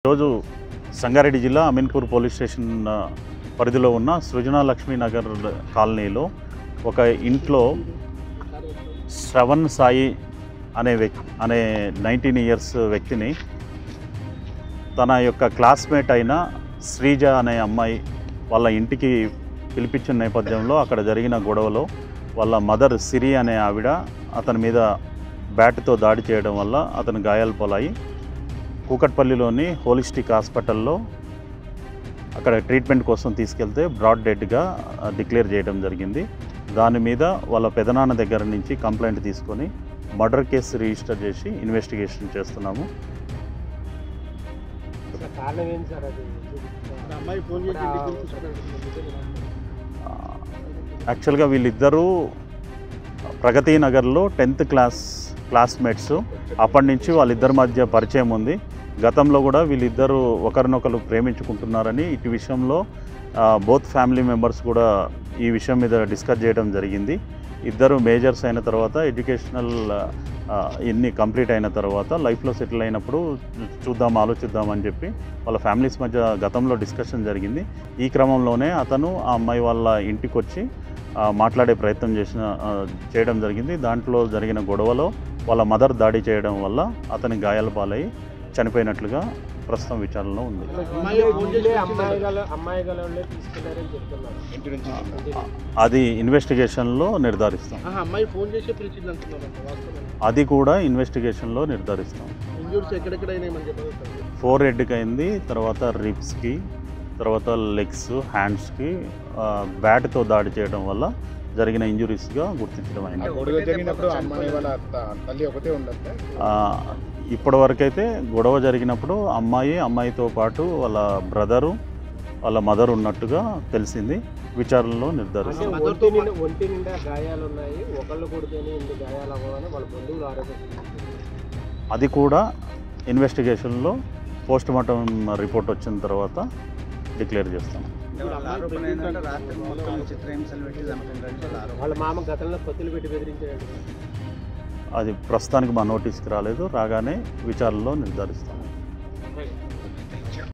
రోజు సంగారెడ్డి జిల్లా Ameenpur police station పరిధిలో ఉన్న సృజనా లక్ష్మీ నగర్ కాలనీలో ఒక ఇంట్లో శ్రవణ్ సాయి అనే 19 ఇయర్స్ వ్యక్తిని తన యొక్క క్లాస్మేట్ అయిన శ్రీజ అనే అమ్మాయి వాళ్ళ ఇంటికి పిలిపించిన నేపథ్యంలో అక్కడ జరిగిన గొడవలో వాళ్ళ మదర్ సిరి అనే ఆవిడ అతని మీద బ్యాట్తో దాడి చేయడం వల్ల అతను గాయాలు పాలయ్యి కూకట్పల్లిలోని హోలిస్టిక్ హాస్పిటల్లో అక్కడ ట్రీట్మెంట్ కోసం తీసుకెళ్తే బ్రాడ్ డెడ్గా డిక్లేర్ చేయడం జరిగింది. దాని మీద వాళ్ళ పెదనాన్న దగ్గర నుంచి కంప్లైంట్ తీసుకొని మర్డర్ కేసు రిజిస్టర్ చేసి ఇన్వెస్టిగేషన్ చేస్తున్నాము. యాక్చువల్గా వీళ్ళిద్దరూ ప్రగతి నగర్లో 10th క్లాస్మేట్స్. అప్పటి నుంచి వాళ్ళిద్దరి మధ్య పరిచయం ఉంది. గతంలో కూడా వీళ్ళిద్దరూ ఒకరినొకరు ప్రేమించుకుంటున్నారని ఇటు విషయంలో బోత్ ఫ్యామిలీ మెంబర్స్ కూడా ఈ విషయం మీద డిస్కస్ చేయడం జరిగింది. ఇద్దరు మేజర్స్ అయిన తర్వాత ఎడ్యుకేషనల్ ఇన్ని కంప్లీట్ అయిన తర్వాత లైఫ్లో సెటిల్ అయినప్పుడు ఆలోచిద్దామని చెప్పి వాళ్ళ ఫ్యామిలీస్ మధ్య గతంలో డిస్కషన్ జరిగింది. ఈ క్రమంలోనే అతను ఆ అమ్మాయి వాళ్ళ ఇంటికి వచ్చి మాట్లాడే ప్రయత్నం చేయడం జరిగింది. దాంట్లో జరిగిన గొడవలో వాళ్ళ మదర్ దాడి చేయడం వల్ల అతని గాయాల పాలై చనిపోయినట్లుగా ప్రస్తుతం విచారణలో ఉంది. అది ఇన్వెస్టిగేషన్లో నిర్ధారిస్తాం. అది కూడా ఇన్వెస్టిగేషన్లో నిర్ధారిస్తాం. ఫోర్ హెడ్కి అయింది, తర్వాత రిబ్స్కి, తర్వాత లెగ్స్, హ్యాండ్స్కి బ్యాట్తో దాడి చేయడం వల్ల జరిగిన ఇంజురీస్గా గుర్తించడం అయింది. ఇప్పటివరకైతే గొడవ జరిగినప్పుడు అమ్మాయితో పాటు వాళ్ళ బ్రదరు, వాళ్ళ మదర్ ఉన్నట్టుగా తెలిసింది. విచారణలో నిర్ధారిస్తాం. అది కూడా ఇన్వెస్టిగేషన్లో పోస్ట్మార్టం రిపోర్ట్ వచ్చిన తర్వాత డిక్లేర్ చేస్తాం. అది ప్రస్తుతానికి మా నోటీస్కి రాలేదు. రాగానే విచారణలో నిర్ధారిస్తాం.